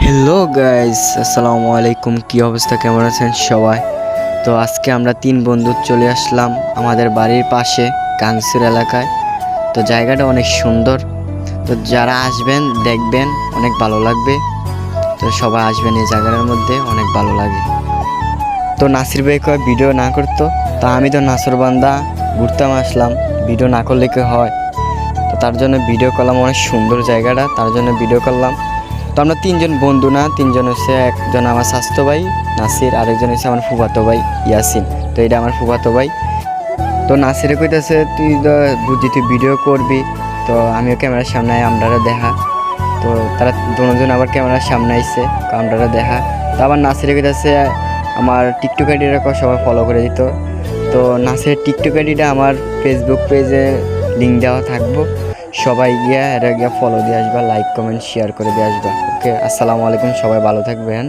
Hello guys, আসসালামু আলাইকুম। কি অবস্থা, কেমন আছেন সবাই? তো আজকে আমরা তিন বন্ধু চলে আসলাম আমাদের বাড়ির পাশে গাংসির এলাকায়। তো জায়গাটা অনেক সুন্দর। তো যারা আসবেন দেখবেন অনেক ভালো লাগবে। তো সবাই আসবেন, এই জায়গাটার মধ্যে অনেক ভালো লাগে। তো নাসির ভাই কয় ভিডিও না করতো, তা আমি তো নাসরবান্দা ঘুরতাম আসলাম, ভিডিও না করলে কি হয়? তো তার জন্য ভিডিও করলাম, অনেক সুন্দর জায়গাটা, তার জন্য ভিডিও করলাম। তো আমরা তিনজন বন্ধু না, তিনজন হচ্ছে, একজন আমার স্বাস্থ্য ভাই নাসির, আরেকজন হচ্ছে আমার ফুফাতো ভাই ইয়াসিন। তো এটা আমার ফুফাতো ভাই। তো নাসিরে কইতাছে তুই তো বুঝি তুই ভিডিও করবি, তো আমিও ক্যামেরার সামনে আমরা দেখা। তো তারা দুজন আবার ক্যামেরার সামনে আইছে, আমরা দেখা। তো আবার নাসিরে কইতাছে আমার টিকটক আইডিটা সবাই ফলো করে দিত। তো নাসিরের টিকটক আইডিটা আমার ফেসবুক পেজে লিঙ্ক দেওয়া থাকবো, সবাই গিয়া ফলো দিয়ে আসবা, লাইক কমেন্ট শেয়ার করে দিয়ে আসবা। ওকে, আসসালামু আলাইকুম, সবাই ভালো থাকবেন।